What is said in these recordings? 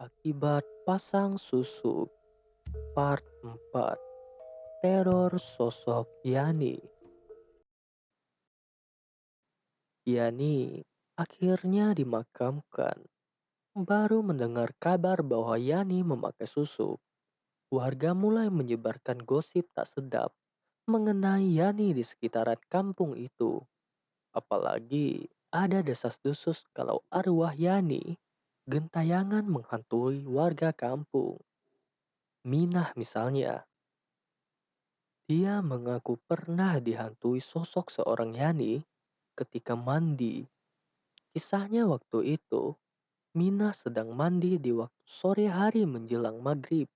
Akibat pasang susuk Part 4. Teror sosok Yani. Yani akhirnya dimakamkan. Baru mendengar kabar bahwa Yani memakai susuk, warga mulai menyebarkan gosip tak sedap mengenai Yani di sekitaran kampung itu. Apalagi ada desas-desus kalau arwah Yani gentayangan menghantui warga kampung. Minah misalnya. Dia mengaku pernah dihantui sosok seorang Yani ketika mandi. Kisahnya waktu itu, Mina sedang mandi di waktu sore hari menjelang maghrib.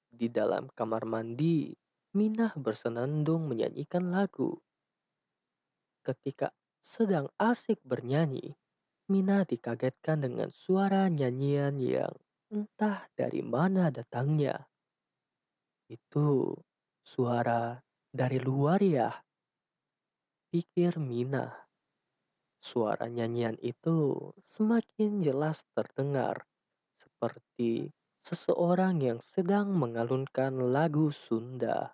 Di dalam kamar mandi, Mina bersenandung menyanyikan lagu. Ketika sedang asik bernyanyi, Mina dikagetkan dengan suara nyanyian yang entah dari mana datangnya. Itu suara dari luar ya, pikir Mina. Suara nyanyian itu semakin jelas terdengar, seperti seseorang yang sedang mengalunkan lagu Sunda.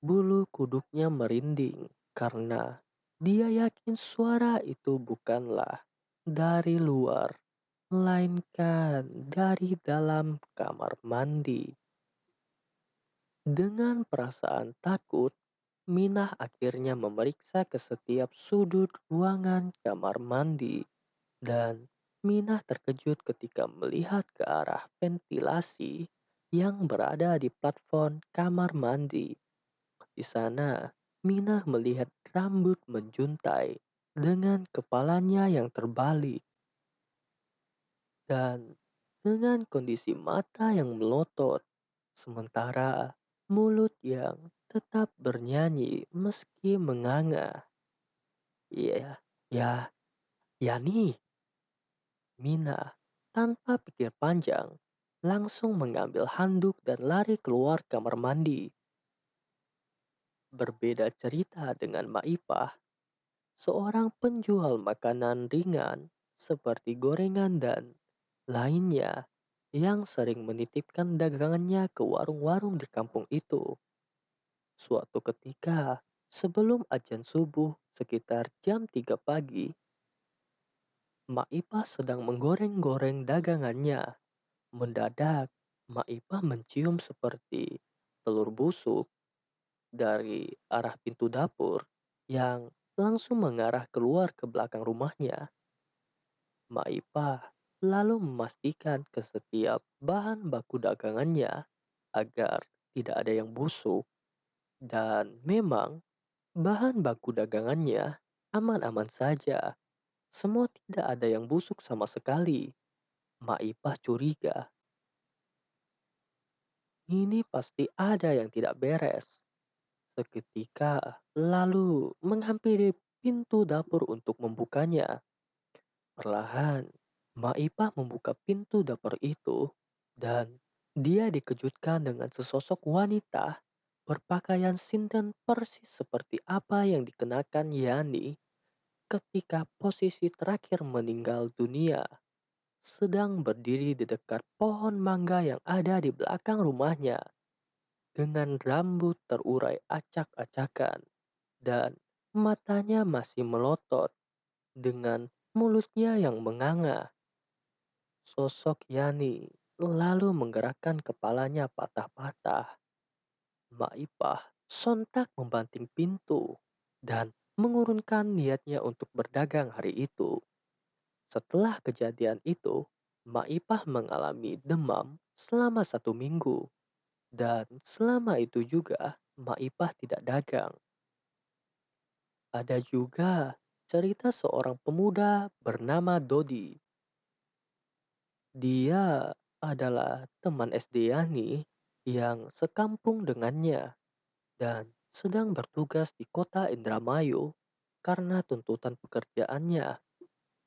Bulu kuduknya merinding karena dia yakin suara itu bukanlah dari luar, melainkan dari dalam kamar mandi. Dengan perasaan takut, Minah akhirnya memeriksa ke setiap sudut ruangan kamar mandi. Dan Minah terkejut ketika melihat ke arah ventilasi yang berada di platform kamar mandi. Di sana, Minah melihat rambut menjuntai dengan kepalanya yang terbalik dan dengan kondisi mata yang melotot, sementara mulut yang tetap bernyanyi meski menganga. Iya, ya, ya nih. Mina, tanpa pikir panjang, langsung mengambil handuk dan lari keluar kamar mandi. Berbeda cerita dengan Maipah, seorang penjual makanan ringan seperti gorengan dan lainnya yang sering menitipkan dagangannya ke warung-warung di kampung itu. Suatu ketika, sebelum ajan subuh sekitar jam 3 pagi, Maipah sedang menggoreng-goreng dagangannya. Mendadak, Maipah mencium seperti telur busuk dari arah pintu dapur yang langsung mengarah keluar ke belakang rumahnya. Maipah lalu memastikan ke setiap bahan baku dagangannya agar tidak ada yang busuk. Dan memang bahan baku dagangannya aman-aman saja. Semua tidak ada yang busuk sama sekali. Maipah curiga, ini pasti ada yang tidak beres. Seketika lalu menghampiri pintu dapur untuk membukanya. Perlahan, Maipah membuka pintu dapur itu dan dia dikejutkan dengan sesosok wanita berpakaian sinden persis seperti apa yang dikenakan Yani ketika posisi terakhir meninggal dunia, sedang berdiri di dekat pohon mangga yang ada di belakang rumahnya dengan rambut terurai acak-acakan dan matanya masih melotot dengan mulutnya yang menganga. Sosok Yani lalu menggerakkan kepalanya patah-patah. Maipah sontak membanting pintu dan mengurunkan niatnya untuk berdagang hari itu. Setelah kejadian itu, Maipah mengalami demam selama 1 minggu. Dan selama itu juga, Maipah tidak dagang. Ada juga cerita seorang pemuda bernama Dodi. Dia adalah teman SD Yani yang sekampung dengannya dan sedang bertugas di kota Indramayu karena tuntutan pekerjaannya.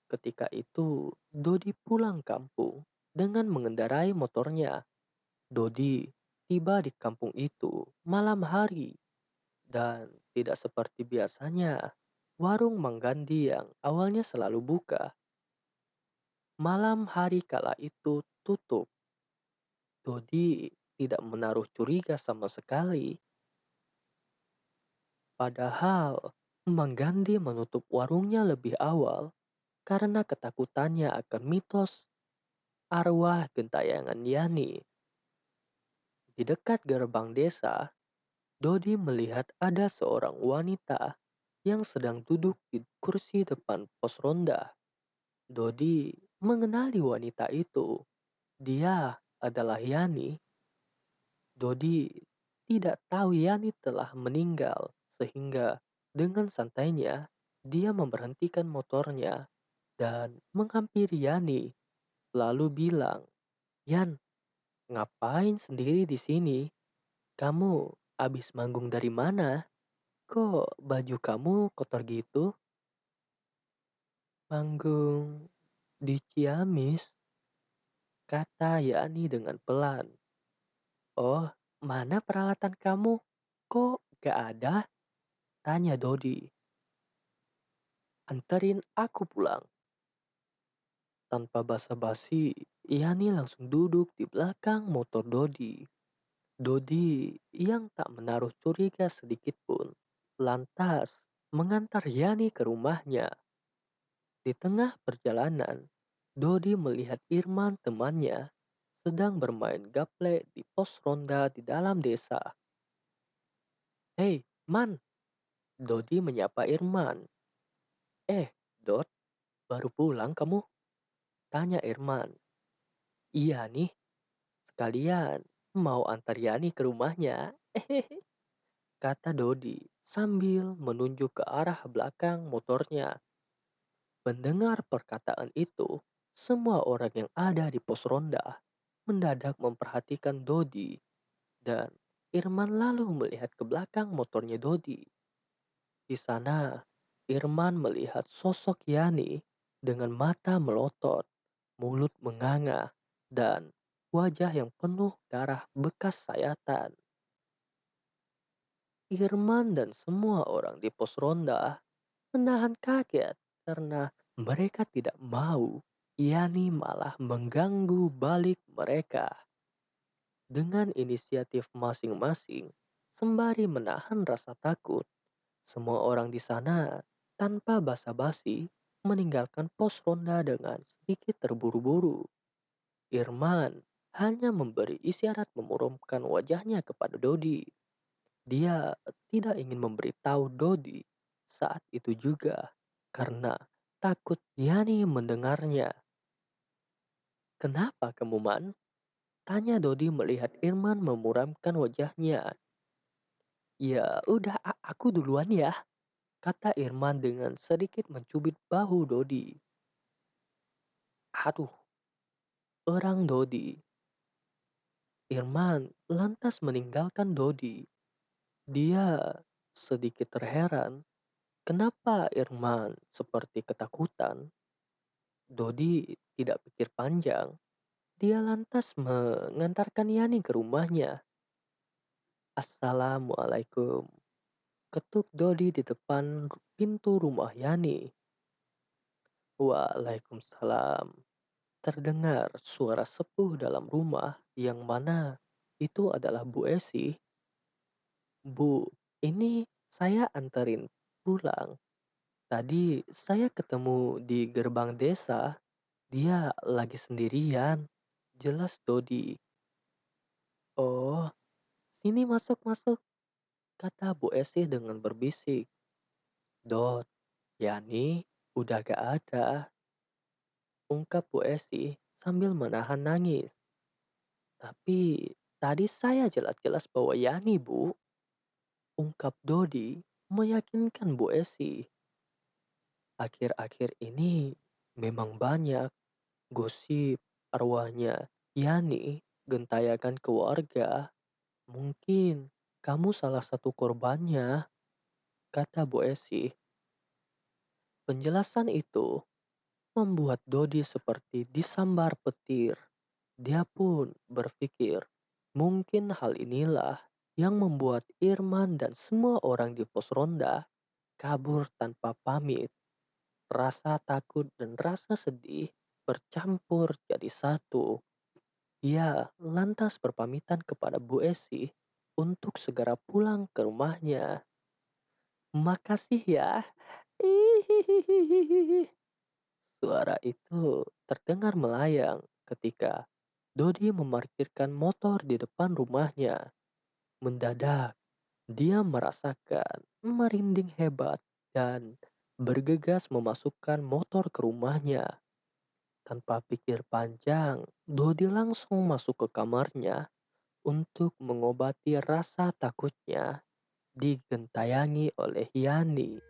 Ketika itu, Dodi pulang kampung dengan mengendarai motornya. Dodi tiba di kampung itu malam hari dan tidak seperti biasanya. Warung Manggandi yang awalnya selalu buka Malam hari kala itu tutup. Dodi tidak menaruh curiga sama sekali. Padahal Mang Gandhi menutup warungnya lebih awal karena ketakutannya akan mitos arwah gentayangan Yani. Di dekat gerbang desa, Dodi melihat ada seorang wanita yang sedang duduk di kursi depan pos ronda. Dodi mengenali wanita itu. Dia adalah Yani. Dodi tidak tahu Yani telah meninggal, sehingga dengan santainya dia memberhentikan motornya dan menghampiri Yani, lalu bilang, "Yan, ngapain sendiri di sini? Kamu habis manggung dari mana? Kok baju kamu kotor gitu?" "Manggung di Ciamis," kata Yani dengan pelan. "Oh, mana peralatan kamu? Kok gak ada?" tanya Dodi. "Anterin aku pulang." Tanpa basa-basi, Yani langsung duduk di belakang motor Dodi. Dodi yang tak menaruh curiga sedikit pun, lantas mengantar Yani ke rumahnya. Di tengah perjalanan, Dodi melihat Irman temannya sedang bermain gaple di pos ronda di dalam desa. "Hei, Man!" Dodi menyapa Irman. Dot, baru pulang kamu?" tanya Irman. "Iya nih, sekalian mau antar Yani ke rumahnya." kata Dodi sambil menunjuk ke arah belakang motornya. Mendengar perkataan itu, semua orang yang ada di pos ronda mendadak memperhatikan Dodi dan Irman lalu melihat ke belakang motornya Dodi. Di sana, Irman melihat sosok Yani dengan mata melotot, mulut menganga, dan wajah yang penuh darah bekas sayatan. Irman dan semua orang di pos ronda menahan kaget karena mereka tidak mau Yani malah mengganggu balik mereka. Dengan inisiatif masing-masing, sembari menahan rasa takut, semua orang di sana tanpa basa-basi meninggalkan pos ronda dengan sedikit terburu-buru. Irman hanya memberi isyarat memurumkan wajahnya kepada Dodi. Dia tidak ingin memberitahu Dodi saat itu juga karena takut Yani mendengarnya. "Kenapa kamu, Man?" tanya Dodi melihat Irman memuramkan wajahnya. "Ya udah aku duluan ya," kata Irman dengan sedikit mencubit bahu Dodi. "Aduh," orang Dodi. Irman lantas meninggalkan Dodi. Dia sedikit terheran kenapa Irman seperti ketakutan. Dodi tidak pikir panjang. Dia lantas mengantarkan Yani ke rumahnya. "Assalamualaikum," ketuk Dodi di depan pintu rumah Yani. "Waalaikumsalam." Terdengar suara sepuh dalam rumah yang mana itu adalah Bu Esi. "Bu, ini saya anterin pulang. Tadi saya ketemu di gerbang desa. Dia lagi sendirian," jelas Dodi. "Oh, sini masuk-masuk," kata Bu Esi dengan berbisik. "Dot, Yani udah gak ada," ungkap Bu Esi sambil menahan nangis. "Tapi tadi saya jelas-jelas bawa Yani, Bu," ungkap Dodi meyakinkan Bu Esi. "Akhir-akhir ini memang banyak gosip arwahnya Yani gentayangan ke warga. Mungkin kamu salah satu korbannya," kata Bu Esi. Penjelasan itu membuat Dodi seperti disambar petir. Dia pun berpikir, mungkin hal inilah yang membuat Irman dan semua orang di pos ronda kabur tanpa pamit. Rasa takut dan rasa sedih bercampur jadi satu. Ia lantas berpamitan kepada Bu Esi untuk segera pulang ke rumahnya. "Makasih ya." Hihihihihi. Suara itu terdengar melayang ketika Dodi memarkirkan motor di depan rumahnya. Mendadak, dia merasakan merinding hebat dan bergegas memasukkan motor ke rumahnya. Tanpa pikir panjang, Dodi langsung masuk ke kamarnya untuk mengobati rasa takutnya digentayangi oleh Yani.